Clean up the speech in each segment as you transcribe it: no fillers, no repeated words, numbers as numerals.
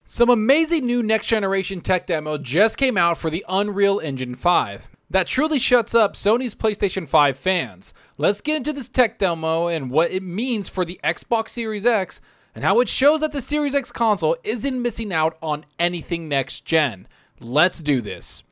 Some amazing new next generation tech demo just came out for the Unreal Engine 5. That truly shuts up Sony's PlayStation 5 fans. Let's get into this tech demo and what it means for the Xbox Series X and how it shows that the Series X console isn't missing out on anything next gen. Let's do this.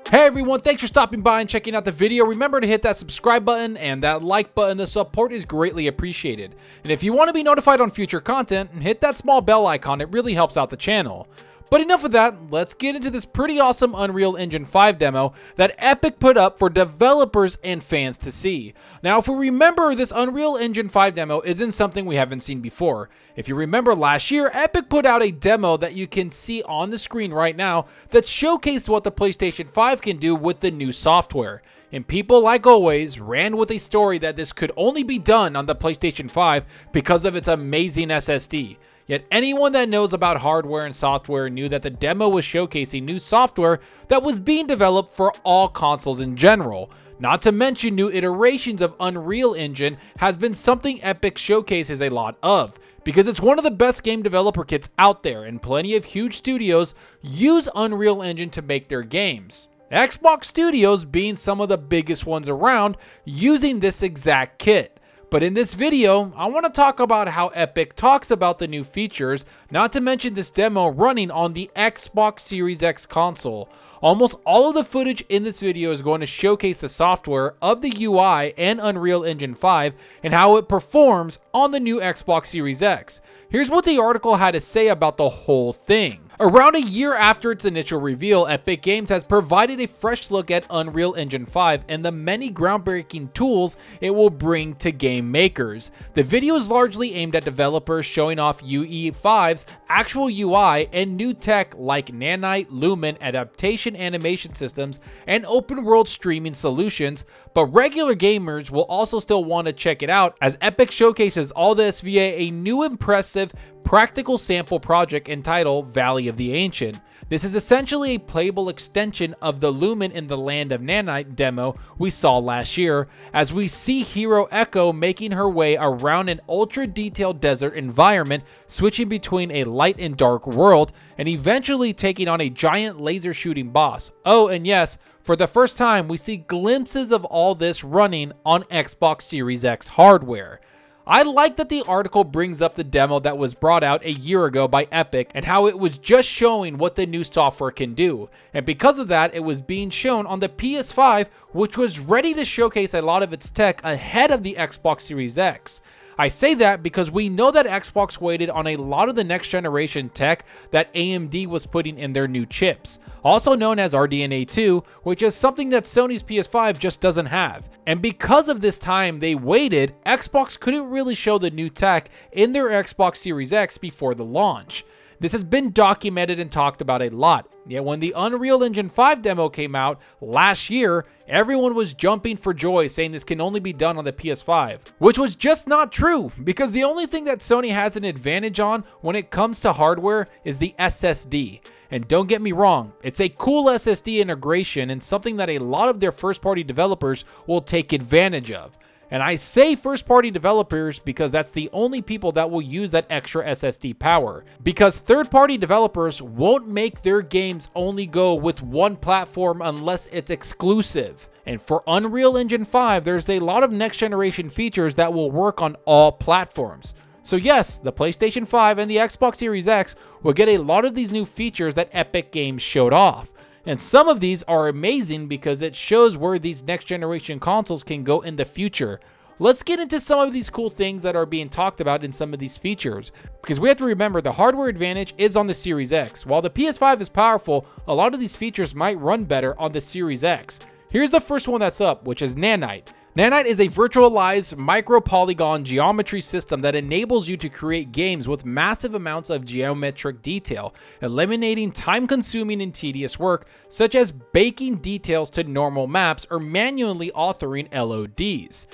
Hey everyone, thanks for stopping by and checking out the video. Remember to hit that subscribe button and that like button. The support is greatly appreciated. And if you want to be notified on future content, hit that small bell icon. It really helps out the channel. But enough of that, let's get into this pretty awesome Unreal Engine 5 demo that Epic put up for developers and fans to see. Now, if we remember, this Unreal Engine 5 demo isn't something we haven't seen before. If you remember last year, Epic put out a demo that you can see on the screen right now that showcased what the PlayStation 5 can do with the new software. And people, like always, ran with a story that this could only be done on the PlayStation 5 because of its amazing SSD. Yet anyone that knows about hardware and software knew that the demo was showcasing new software that was being developed for all consoles in general. Not to mention new iterations of Unreal Engine has been something Epic showcases a lot of, because it's one of the best game developer kits out there and plenty of huge studios use Unreal Engine to make their games. Xbox Studios being some of the biggest ones around using this exact kit. But in this video, I want to talk about how Epic talks about the new features, not to mention this demo running on the Xbox Series X console. Almost all of the footage in this video is going to showcase the software of the UI and Unreal Engine 5 and how it performs on the new Xbox Series X. Here's what the article had to say about the whole thing. Around a year after its initial reveal, Epic Games has provided a fresh look at Unreal Engine 5 and the many groundbreaking tools it will bring to game makers. The video is largely aimed at developers showing off UE5's actual UI and new tech like Nanite, Lumen, adaptation animation systems, and open world streaming solutions, but regular gamers will also still want to check it out as Epic showcases all this via a new impressive practical sample project entitled Valley of the Ancient. This is essentially a playable extension of the Lumen in the Land of Nanite demo we saw last year, as we see Hero Echo making her way around an ultra-detailed desert environment, switching between a light and dark world, and eventually taking on a giant laser shooting boss. Oh, and yes, for the first time, we see glimpses of all this running on Xbox Series X hardware. I like that the article brings up the demo that was brought out a year ago by Epic and how it was just showing what the new software can do. And because of that, it was being shown on the PS5, which was ready to showcase a lot of its tech ahead of the Xbox Series X. I say that because we know that Xbox waited on a lot of the next generation tech that AMD was putting in their new chips, also known as RDNA 2, which is something that Sony's PS5 just doesn't have. And because of this time they waited, Xbox couldn't really show the new tech in their Xbox Series X before the launch. This has been documented and talked about a lot, yet when the Unreal Engine 5 demo came out last year, everyone was jumping for joy saying this can only be done on the PS5, which was just not true, because the only thing that Sony has an advantage on when it comes to hardware is the SSD. And don't get me wrong, it's a cool SSD integration and something that a lot of their first-party developers will take advantage of. And I say first-party developers because that's the only people that will use that extra SSD power. Because third-party developers won't make their games only go with one platform unless it's exclusive. And for Unreal Engine 5, there's a lot of next-generation features that will work on all platforms. So yes, the PlayStation 5 and the Xbox Series X will get a lot of these new features that Epic Games showed off. And some of these are amazing because it shows where these next generation consoles can go in the future. Let's get into some of these cool things that are being talked about in some of these features, because we have to remember the hardware advantage is on the Series X. While the PS5 is powerful, a lot of these features might run better on the Series X. Here's the first one that's up, which is Nanite. Nanite is a virtualized micro-polygon geometry system that enables you to create games with massive amounts of geometric detail, eliminating time-consuming and tedious work such as baking details to normal maps or manually authoring LODs.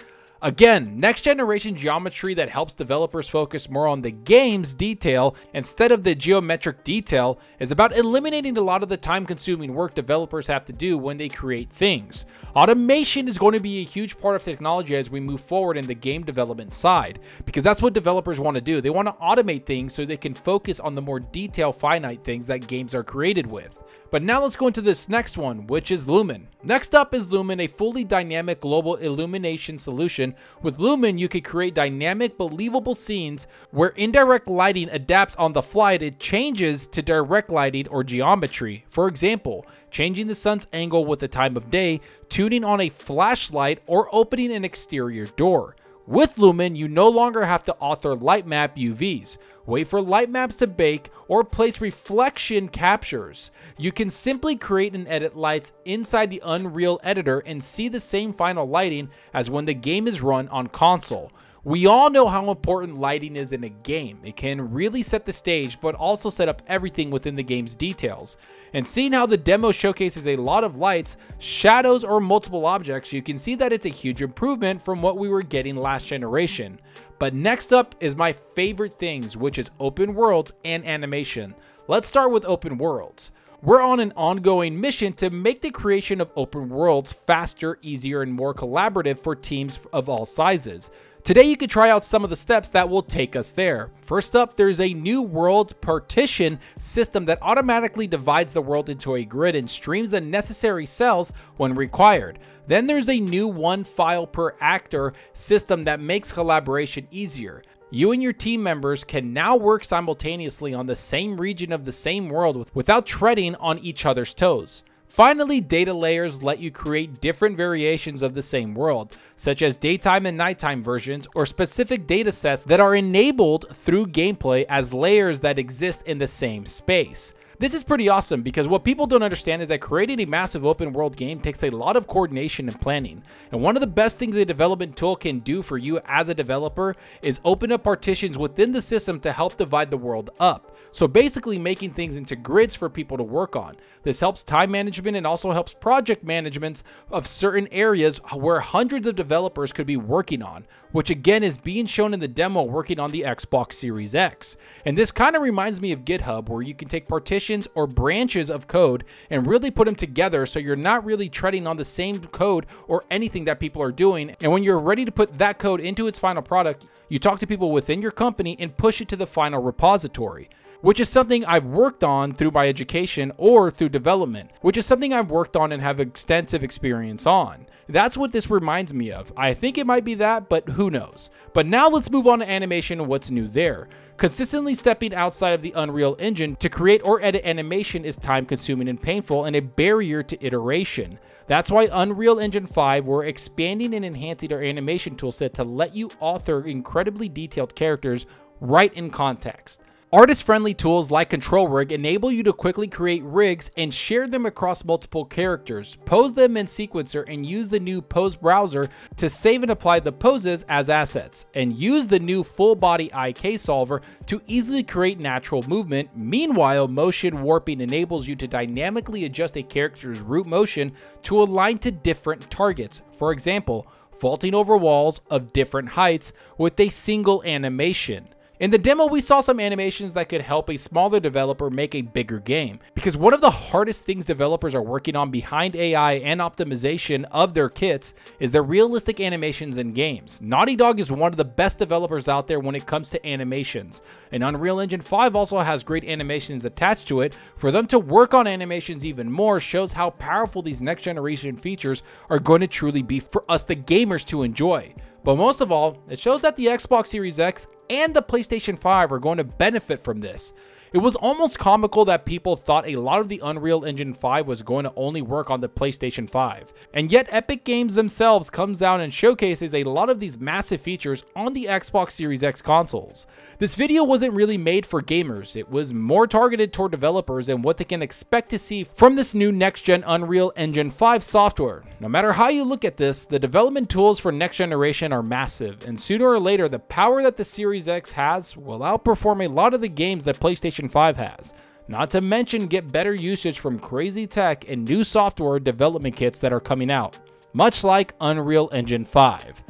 Again, next generation geometry that helps developers focus more on the game's detail instead of the geometric detail is about eliminating a lot of the time-consuming work developers have to do when they create things. Automation is going to be a huge part of technology as we move forward in the game development side, because that's what developers want to do. They want to automate things so they can focus on the more detail finite things that games are created with. But now let's go into this next one, which is Lumen. Next up is Lumen, a fully dynamic global illumination solution. With Lumen, you can create dynamic, believable scenes where indirect lighting adapts on the fly. It changes to direct lighting or geometry. For example, changing the sun's angle with the time of day, tuning on a flashlight, or opening an exterior door. With Lumen, you no longer have to author light map UVs, wait for light maps to bake, or place reflection captures. You can simply create and edit lights inside the Unreal editor and see the same final lighting as when the game is run on console. We all know how important lighting is in a game. It can really set the stage, but also set up everything within the game's details. And seeing how the demo showcases a lot of lights, shadows, or multiple objects, you can see that it's a huge improvement from what we were getting last generation. But next up is my favorite things, which is open worlds and animation. Let's start with open worlds. We're on an ongoing mission to make the creation of open worlds faster, easier, and more collaborative for teams of all sizes. Today you can try out some of the steps that will take us there. First up, there's a new world partition system that automatically divides the world into a grid and streams the necessary cells when required. Then there's a new one file per actor system that makes collaboration easier. You and your team members can now work simultaneously on the same region of the same world without treading on each other's toes. Finally, data layers let you create different variations of the same world, such as daytime and nighttime versions, or specific data sets that are enabled through gameplay as layers that exist in the same space. This is pretty awesome because what people don't understand is that creating a massive open world game takes a lot of coordination and planning. And one of the best things a development tool can do for you as a developer is open up partitions within the system to help divide the world up. So basically making things into grids for people to work on. This helps time management and also helps project management of certain areas where hundreds of developers could be working on, which again is being shown in the demo working on the Xbox Series X. And this kind of reminds me of GitHub, where you can take partitions or branches of code and really put them together so you're not really treading on the same code or anything that people are doing. And when you're ready to put that code into its final product, you talk to people within your company and push it to the final repository, which is something I've worked on through my education or through development, which is something I've worked on and have extensive experience on. That's what this reminds me of. I think it might be that, but who knows? But now let's move on to animation and what's new there. Consistently stepping outside of the Unreal Engine to create or edit animation is time consuming and painful and a barrier to iteration. That's why Unreal Engine 5, we're expanding and enhancing our animation toolset to let you author incredibly detailed characters right in context. Artist-friendly tools like Control Rig enable you to quickly create rigs and share them across multiple characters, pose them in Sequencer, and use the new Pose Browser to save and apply the poses as assets, and use the new Full Body IK Solver to easily create natural movement. Meanwhile, motion warping enables you to dynamically adjust a character's root motion to align to different targets. For example, vaulting over walls of different heights with a single animation. In the demo, we saw some animations that could help a smaller developer make a bigger game, because one of the hardest things developers are working on behind AI and optimization of their kits is the realistic animations in games. Naughty Dog is one of the best developers out there when it comes to animations, and Unreal Engine 5 also has great animations attached to it. For them to work on animations even more shows how powerful these next generation features are going to truly be for us, the gamers, to enjoy. But most of all, it shows that the Xbox Series X and the PlayStation 5 are going to benefit from this. It was almost comical that people thought a lot of the Unreal Engine 5 was going to only work on the PlayStation 5. And yet Epic Games themselves comes down and showcases a lot of these massive features on the Xbox Series X consoles. This video wasn't really made for gamers. It was more targeted toward developers and what they can expect to see from this new next-gen Unreal Engine 5 software. No matter how you look at this, the development tools for next generation are massive, and sooner or later the power that the Series X has will outperform a lot of the games that PlayStation 5 has. Not to mention get better usage from crazy tech and new software development kits that are coming out, much like Unreal Engine 5.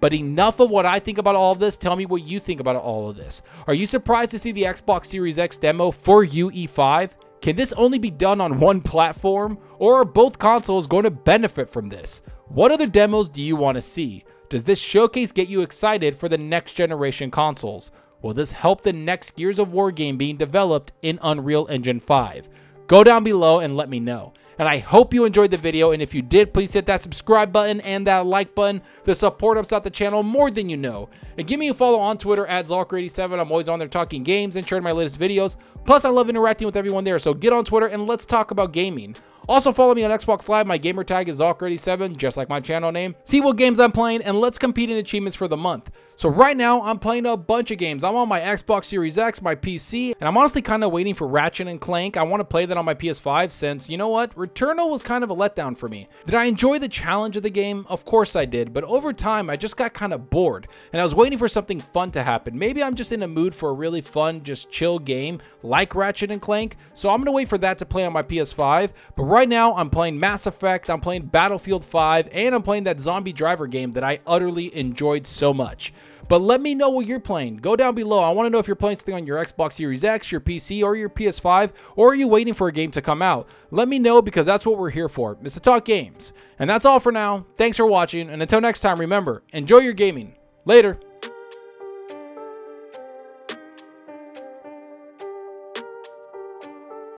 But enough of what I think about all of this. Tell me what you think about all of this. Are you surprised to see the Xbox Series X demo for UE5? Can this only be done on one platform, or are both consoles going to benefit from this? What other demos do you want to see? Does this showcase get you excited for the next generation consoles? Will this help the next Gears of War game being developed in Unreal Engine 5? Go down below and let me know. And I hope you enjoyed the video, and if you did, please hit that subscribe button and that like button. The support helps out the channel more than you know. And give me a follow on Twitter at Zalker87. I'm always on there talking games and sharing my latest videos. Plus, I love interacting with everyone there, so get on Twitter and let's talk about gaming. Also, follow me on Xbox Live. My gamertag is Zalker87, just like my channel name. See what games I'm playing, and let's compete in achievements for the month. So right now, I'm playing a bunch of games. I'm on my Xbox Series X, my PC, and I'm honestly kind of waiting for Ratchet & Clank. I want to play that on my PS5 since, you know what, Returnal was kind of a letdown for me. Did I enjoy the challenge of the game? Of course I did, but over time, I just got kind of bored, and I was waiting for something fun to happen. Maybe I'm just in a mood for a really fun, just chill game like Ratchet & Clank, so I'm going to wait for that to play on my PS5, but right now, I'm playing Mass Effect, I'm playing Battlefield 5, and I'm playing that zombie driver game that I utterly enjoyed so much. But let me know what you're playing. Go down below. I want to know if you're playing something on your Xbox Series X, your PC, or your PS5, or are you waiting for a game to come out? Let me know, because that's what we're here for, is to talk games. And that's all for now. Thanks for watching, and until next time, remember, enjoy your gaming. Later.